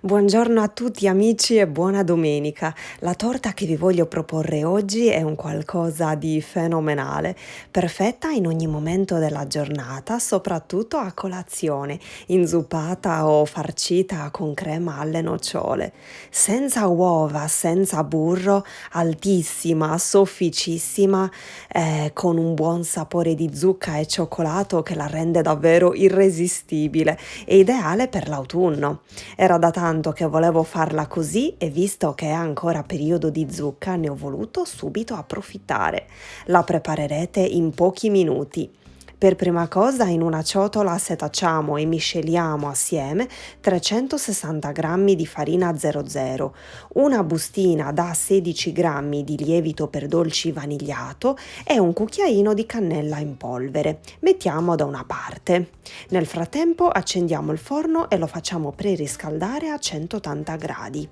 Buongiorno a tutti amici e buona domenica. La torta che vi voglio proporre oggi è un qualcosa di fenomenale, perfetta in ogni momento della giornata, soprattutto a colazione, inzuppata o farcita con crema alle nocciole. Senza uova, senza burro, altissima, sofficissima, con un buon sapore di zucca e cioccolato che la rende davvero irresistibile e ideale per l'autunno. Era da tanto che volevo farla così e visto che è ancora periodo di zucca ne ho voluto subito approfittare. La preparerete in pochi minuti. Per prima cosa in una ciotola setacciamo e misceliamo assieme 360 g di farina 00, una bustina da 16 g di lievito per dolci vanigliato e un cucchiaino di cannella in polvere. Mettiamo da una parte. Nel frattempo accendiamo il forno e lo facciamo preriscaldare a 180 gradi.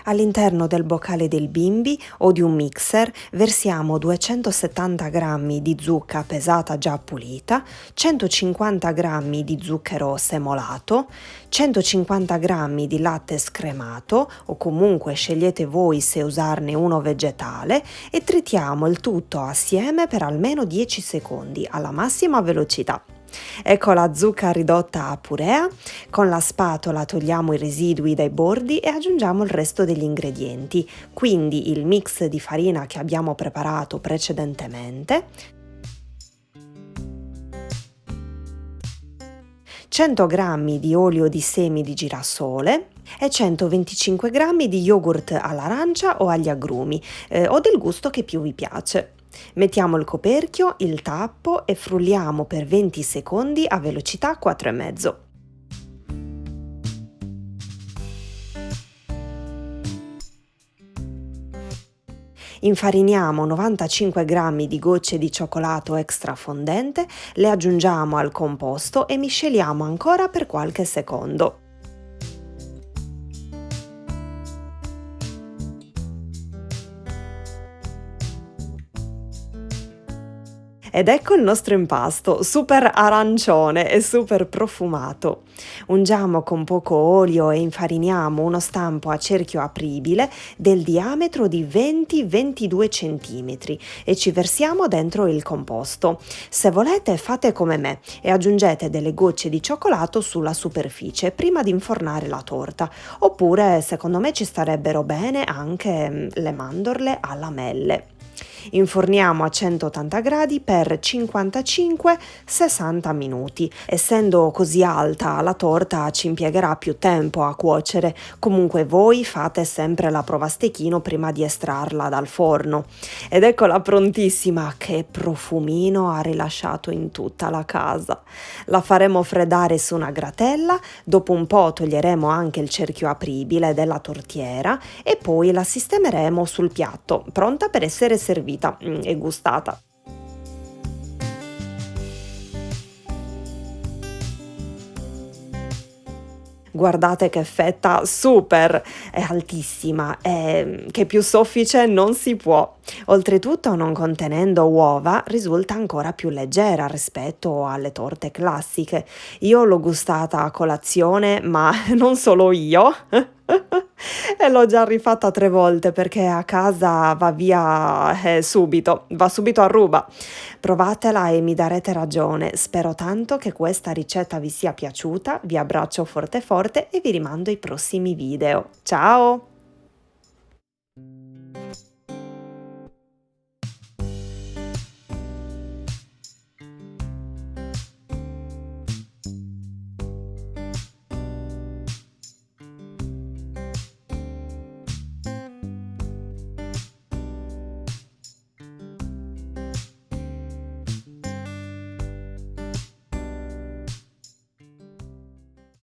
All'interno del boccale del bimbi o di un mixer versiamo 270 g di zucca pesata già pulita, 150 g di zucchero semolato, 150 g di latte scremato o comunque scegliete voi se usarne uno vegetale e tritiamo il tutto assieme per almeno 10 secondi alla massima velocità. Ecco la zucca ridotta a purea, con la spatola togliamo i residui dai bordi e aggiungiamo il resto degli ingredienti, quindi il mix di farina che abbiamo preparato precedentemente, 100 g di olio di semi di girasole e 125 g di yogurt all'arancia o agli agrumi o del gusto che più vi piace. Mettiamo il coperchio, il tappo e frulliamo per 20 secondi a velocità 4,5. Infariniamo 95 g di gocce di cioccolato extra fondente, le aggiungiamo al composto e misceliamo ancora per qualche secondo. Ed ecco il nostro impasto, super arancione e super profumato. Ungiamo con poco olio e infariniamo uno stampo a cerchio apribile del diametro di 20-22 cm e ci versiamo dentro il composto. Se volete fate come me e aggiungete delle gocce di cioccolato sulla superficie prima di infornare la torta, oppure secondo me ci starebbero bene anche le mandorle a lamelle. Inforniamo a 180 gradi per 55-60 minuti. Essendo così alta la torta ci impiegherà più tempo a cuocere, comunque voi fate sempre la prova a stecchino prima di estrarla dal forno. Ed eccola prontissima, che profumino ha rilasciato in tutta la casa. La faremo freddare su una gratella, dopo un po' toglieremo anche il cerchio apribile della tortiera e poi la sistemeremo sul piatto, pronta per essere servita e gustata. Guardate che fetta super, è altissima e che più soffice non si può. Oltretutto, non contenendo uova, risulta ancora più leggera rispetto alle torte classiche. Io l'ho gustata a colazione, ma non solo io. E l'ho già rifatta 3 volte perché a casa va via subito, va subito a ruba. Provatela e mi darete ragione. Spero tanto che questa ricetta vi sia piaciuta. Vi abbraccio forte forte e vi rimando ai prossimi video. Ciao!